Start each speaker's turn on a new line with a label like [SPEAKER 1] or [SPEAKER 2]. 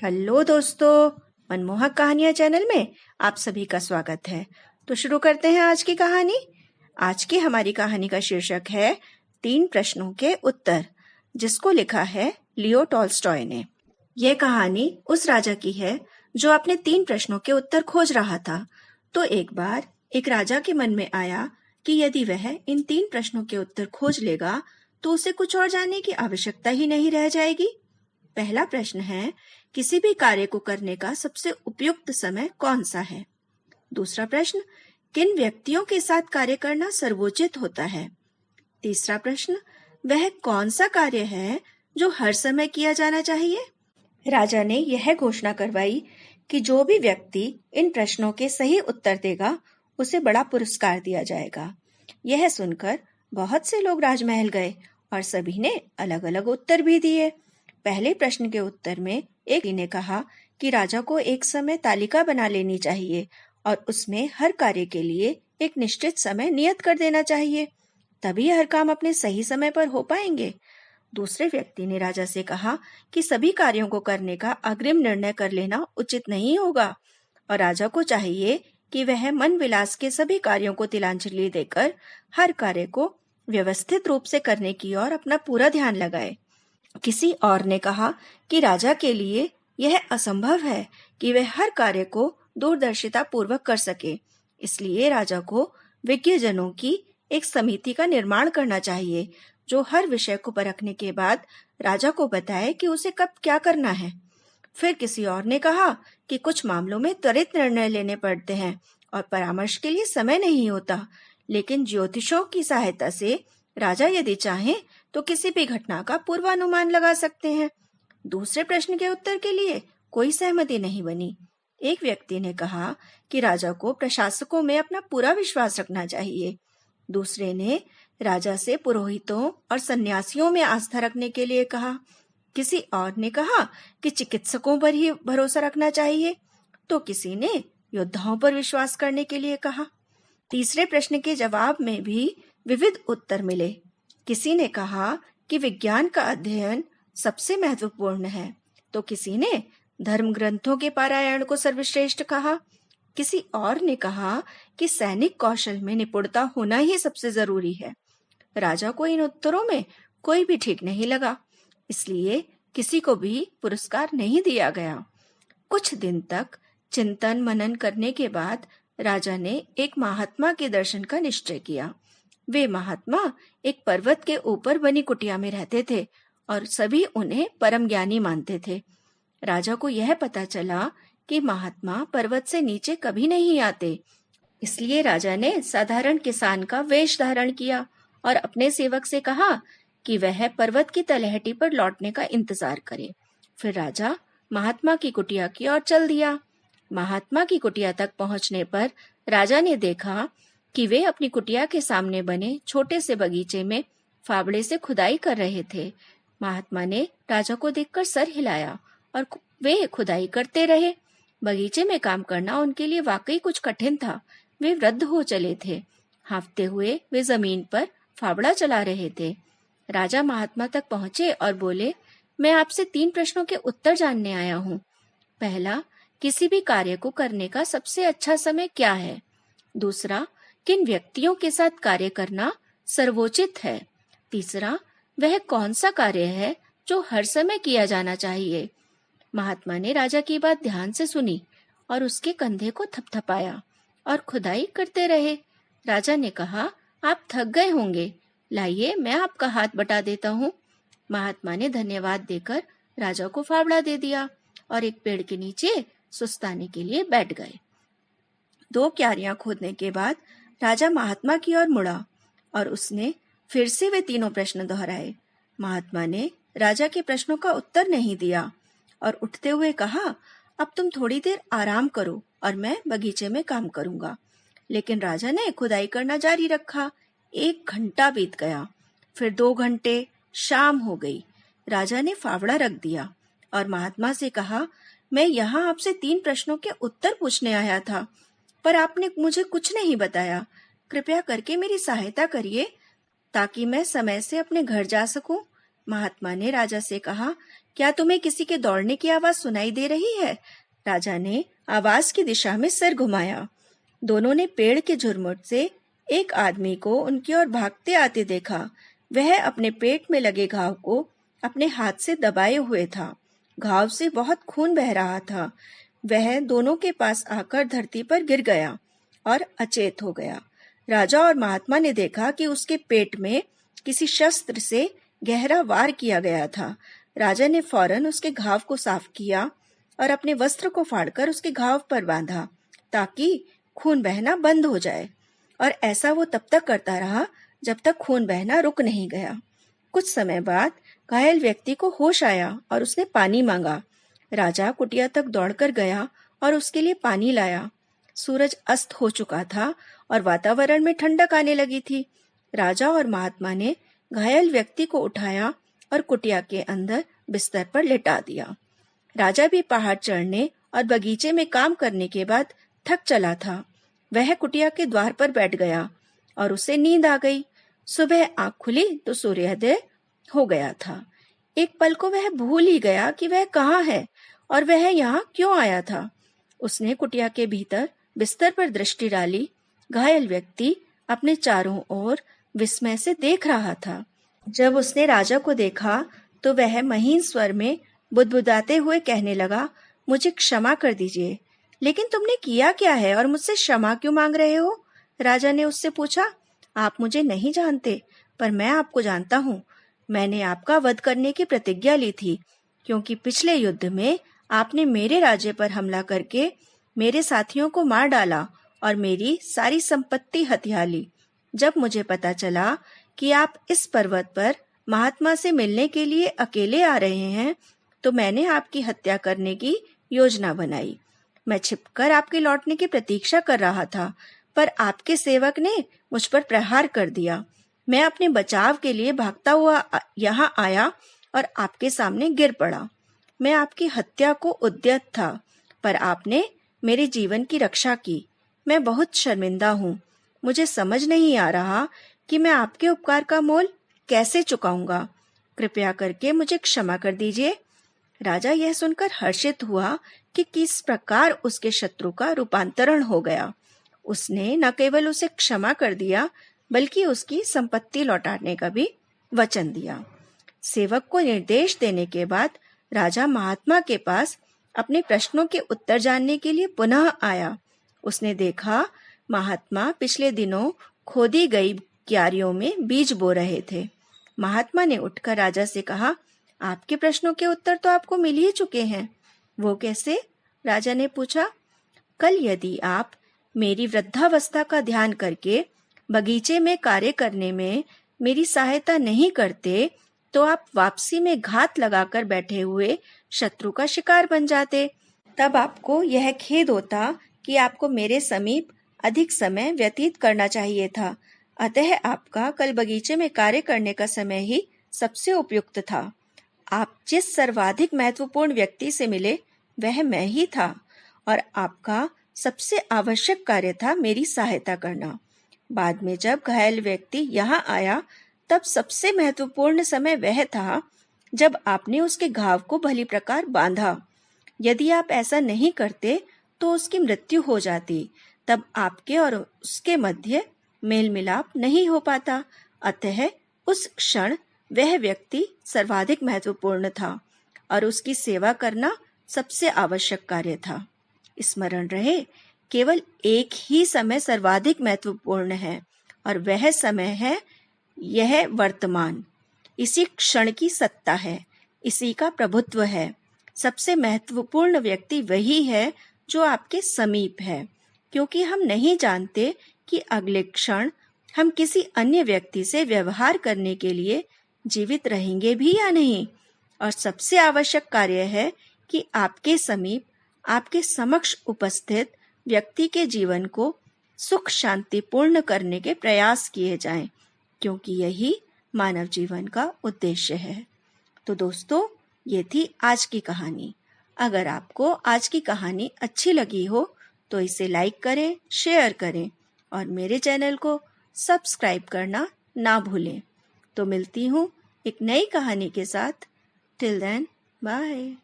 [SPEAKER 1] Hello दोस्तों, मनमोहक कहानियां चैनल में आप सभी का स्वागत है। तो शुरू करते हैं आज की कहानी। आज की हमारी कहानी का शीर्षक है 3 प्रश्नों के उत्तर, जिसको लिखा है लियो टॉल्स्टॉय ने। यह कहानी उस राजा की है जो अपने 3 प्रश्नों के उत्तर खोज रहा था। तो एक बार एक राजा के मन में आया कि यदि वह इन 3 प्रश्नों के उत्तर खोज लेगा तो उसे कुछ और जानने की आवश्यकता ही नहीं रह जाएगी। पहला प्रश्न है, किसी भी कार्य को करने का सबसे उपयुक्त समय कौन सा है? दूसरा प्रश्न, किन व्यक्तियों के साथ कार्य करना सर्वोचित होता है? तीसरा प्रश्न, वह कौन सा कार्य है जो हर समय किया जाना चाहिए? राजा ने यह घोषणा करवाई कि जो भी व्यक्ति इन प्रश्नों के सही उत्तर देगा उसे बड़ा पुरस्कार दिया जाएगा। यह सुनकर बहुत से लोग राजमहल गए और सभी ने अलग अलग उत्तर भी दिए। पहले प्रश्न के उत्तर में एक ने कहा कि राजा को एक समय तालिका बना लेनी चाहिए और उसमें हर कार्य के लिए एक निश्चित समय नियत कर देना चाहिए, तभी हर काम अपने सही समय पर हो पाएंगे। दूसरे व्यक्ति ने राजा से कहा कि सभी कार्यों को करने का अग्रिम निर्णय कर लेना उचित नहीं होगा और राजा को चाहिए कि वह मन विलास के सभी कार्यों को तिलांजलि देकर हर कार्य को व्यवस्थित रूप से करने की ओर अपना पूरा ध्यान लगाए। किसी और ने कहा कि राजा के लिए यह असंभव है कि वह हर कार्य को दूरदर्शिता पूर्वक कर सके, इसलिए राजा को विज्ञजनों की एक समिति का निर्माण करना चाहिए जो हर विषय को परखने के बाद राजा को बताए कि उसे कब क्या करना है। फिर किसी और ने कहा कि कुछ मामलों में त्वरित निर्णय लेने पड़ते हैं और परामर्श के लिए समय नहीं होता, लेकिन ज्योतिषों की सहायता से राजा यदि चाहें तो किसी भी घटना का पूर्वानुमान लगा सकते हैं। दूसरे प्रश्न के उत्तर के लिए कोई सहमति नहीं बनी। एक व्यक्ति ने कहा कि राजा को प्रशासकों में अपना पूरा विश्वास रखना चाहिए। दूसरे ने राजा से पुरोहितों और सन्यासियों में आस्था रखने के लिए कहा। किसी और ने कहा कि चिकित्सकों पर ही भरोसा रखना चाहिए, तो किसी ने योद्धाओं पर विश्वास करने के लिए कहा। तीसरे प्रश्न के जवाब में भी विविध उत्तर मिले। किसी ने कहा कि विज्ञान का अध्ययन सबसे महत्वपूर्ण है, तो किसी ने धर्म ग्रंथों के पारायण को सर्वश्रेष्ठ कहा। किसी और ने कहा कि सैनिक कौशल में निपुणता होना ही सबसे जरूरी है। राजा को इन उत्तरों में कोई भी ठीक नहीं लगा, इसलिए किसी को भी पुरस्कार नहीं दिया गया। कुछ दिन तक चिंतन मनन करने के बाद राजा ने एक महात्मा के दर्शन का निश्चय किया। वे महात्मा एक पर्वत के ऊपर बनी कुटिया में रहते थे और सभी उन्हें परम ज्ञानी मानते थे। राजा को यह पता चला कि महात्मा पर्वत से नीचे कभी नहीं आते, इसलिए राजा ने साधारण किसान का वेश धारण किया और अपने सेवक से कहा कि वह पर्वत की तलहटी पर लौटने का इंतजार करे। फिर राजा महात्मा की कुटिया की ओर चल दिया। महात्मा की कुटिया तक पहुंचने पर राजा ने देखा कि वे अपनी कुटिया के सामने बने छोटे से बगीचे में फावड़े से खुदाई कर रहे थे। महात्मा ने राजा को देखकर सर हिलाया और वे खुदाई करते रहे। बगीचे में काम करना उनके लिए वाकई कुछ कठिन था। वे वृद्ध हो चले थे। हाँफते हुए वे जमीन पर फावड़ा चला रहे थे। राजा महात्मा तक पहुंचे और बोले, मैं आपसे 3 प्रश्नों के उत्तर जानने आया हूँ। पहला, किसी भी कार्य को करने का सबसे अच्छा समय क्या है? दूसरा, किन व्यक्तियों के साथ कार्य करना सर्वोचित है? तीसरा, वह कौन सा कार्य है जो हर समय किया जाना चाहिए? महात्मा ने राजा की बात ध्यान से सुनी और उसके कंधे को थपथपाया और खुदाई करते रहे। राजा ने कहा, आप थक गए होंगे, लाइए मैं आपका हाथ बटा देता हूँ। महात्मा ने धन्यवाद देकर राजा को फावड़ा दे दिया और एक पेड़ के नीचे सुस्ताने के लिए बैठ गए। 2 क्यारियां खोदने के बाद राजा महात्मा की ओर मुड़ा और उसने फिर से वे तीनों प्रश्न दोहराए। महात्मा ने राजा के प्रश्नों का उत्तर नहीं दिया और उठते हुए कहा, अब तुम थोड़ी देर आराम करो और मैं बगीचे में काम करूंगा। लेकिन राजा ने खुदाई करना जारी रखा। 1 घंटा बीत गया, फिर 2 घंटे, शाम हो गई। राजा ने फावड़ा रख दिया और महात्मा से कहा, मैं यहाँ आपसे 3 प्रश्नों के उत्तर पूछने आया था, पर आपने मुझे कुछ नहीं बताया। कृपया करके मेरी सहायता करिए ताकि मैं समय से अपने घर जा सकूं। महात्मा ने राजा से कहा क्या तुम्हें किसी के दौड़ने की आवाज सुनाई दे रही है? राजा ने आवाज की दिशा में सिर घुमाया। दोनों ने पेड़ के झुरमुट से एक आदमी को उनकी ओर भागते आते देखा। वह अपने पेट में लगे घाव को अपने हाथ से दबाए हुए था। घाव से बहुत खून बह रहा था। वह दोनों के पास आकर धरती पर गिर गया और अचेत हो गया। राजा और महात्मा ने देखा कि उसके पेट में किसी शस्त्र से गहरा वार किया गया था। राजा ने फौरन उसके घाव को साफ किया और अपने वस्त्र को फाड़कर उसके घाव पर बांधा ताकि खून बहना बंद हो जाए। और ऐसा वो तब तक करता रहा जब तक खून बहना रुक नहीं गया। कुछ समय बाद घायल व्यक्ति को होश आया और उसने पानी मांगा। राजा कुटिया तक दौड़कर गया और उसके लिए पानी लाया। सूरज अस्त हो चुका था और वातावरण में ठंडक आने लगी थी। राजा और महात्मा ने घायल व्यक्ति को उठाया और कुटिया के अंदर बिस्तर पर लिटा दिया। राजा भी पहाड़ चढ़ने और बगीचे में काम करने के बाद थक चला था। वह कुटिया के द्वार पर बैठ गया और उसे नींद आ गई। सुबह आंख खुली तो सूर्योदय हो गया था। एक पल को वह भूल ही गया कि वह कहाँ है और वह यहाँ क्यों आया था। उसने कुटिया के भीतर बिस्तर पर दृष्टि डाली। घायल व्यक्ति अपने चारों ओर विस्मय से देख रहा था। जब उसने राजा को देखा तो वह महीन स्वर में बुदबुदाते हुए कहने लगा, मुझे क्षमा कर दीजिए, लेकिन तुमने किया क्या है और मुझसे क्षमा क्यों मांग रहे हो? राजा ने उससे पूछा। आप मुझे नहीं जानते, पर मैं आपको जानता हूँ। मैंने आपका वध करने की प्रतिज्ञा ली थी, क्योंकि पिछले युद्ध में आपने मेरे राज्य पर हमला करके मेरे साथियों को मार डाला और मेरी सारी संपत्ति हथिया ली। जब मुझे पता चला कि आप इस पर्वत पर महात्मा से मिलने के लिए अकेले आ रहे हैं, तो मैंने आपकी हत्या करने की योजना बनाई। मैं छिपकर आपके लौटने की प्रतीक्षा कर रहा था, पर आपके सेवक ने मुझ पर प्रहार कर दिया। मैं अपने बचाव के लिए भागता हुआ यहाँ आया और आपके सामने गिर पड़ा। मैं आपकी हत्या को उद्यत था, पर आपने मेरे जीवन की रक्षा की। मैं बहुत शर्मिंदा हूँ। मुझे समझ नहीं आ रहा कि मैं आपके उपकार का मोल कैसे चुकाऊंगा। कृपया करके मुझे क्षमा कर दीजिए। राजा यह सुनकर हर्षित हुआ कि किस प्रकार उसके शत्रु का रूपांतरण हो गया। उसने न केवल उसे क्षमा कर दिया, बल्कि उसकी संपत्ति लौटाने का भी वचन दिया। सेवक को निर्देश देने के बाद राजा महात्मा के पास अपने प्रश्नों के उत्तर जानने के लिए पुनः आया। उसने देखा महात्मा पिछले दिनों खोदी गई क्यारियों में बीज बो रहे थे। महात्मा ने उठकर राजा से कहा, आपके प्रश्नों के उत्तर तो आपको मिल ही चुके हैं। वो कैसे? राजा ने पूछा। कल यदि आप मेरी वृद्धावस्था का ध्यान करके बगीचे में कार्य करने में मेरी सहायता नहीं करते, तो आप वापसी में घात लगाकर बैठे हुए शत्रु का शिकार बन जाते। तब आपको यह खेद होता कि आपको मेरे समीप अधिक समय व्यतीत करना चाहिए था। अतः आपका कल बगीचे में कार्य करने का समय ही सबसे उपयुक्त था। आप जिस सर्वाधिक महत्वपूर्ण व्यक्ति से मिले वह मैं ही था, और आपका सबसे आवश्यक कार्य था मेरी सहायता करना। बाद में जब घायल व्यक्ति यहाँ आया, तब सबसे महत्वपूर्ण समय वह था जब आपने उसके घाव को भली प्रकार बांधा। यदि आप ऐसा नहीं करते तो उसकी मृत्यु हो जाती। तब आपके और उसके मध्य मेल मिलाप नहीं हो पाता। अतः उस क्षण वह व्यक्ति सर्वाधिक महत्वपूर्ण था और उसकी सेवा करना सबसे आवश्यक कार्य था। स्मरण रहे, केवल एक ही समय सर्वाधिक महत्वपूर्ण है, और वह समय है यह वर्तमान। इसी क्षण की सत्ता है, इसी का प्रभुत्व है। सबसे महत्वपूर्ण व्यक्ति वही है जो आपके समीप है, क्योंकि हम नहीं जानते कि अगले क्षण हम किसी अन्य व्यक्ति से व्यवहार करने के लिए जीवित रहेंगे भी या नहीं। और सबसे आवश्यक कार्य है कि आपके समीप, आपके समक्ष उपस्थित व्यक्ति के जीवन को सुख शांतिपूर्ण करने के प्रयास किए जाएं, क्योंकि यही मानव जीवन का उद्देश्य है। तो दोस्तों, ये थी आज की कहानी। अगर आपको आज की कहानी अच्छी लगी हो तो इसे लाइक करें, शेयर करें और मेरे चैनल को सब्सक्राइब करना ना भूलें। तो मिलती हूँ एक नई कहानी के साथ। Till then, bye.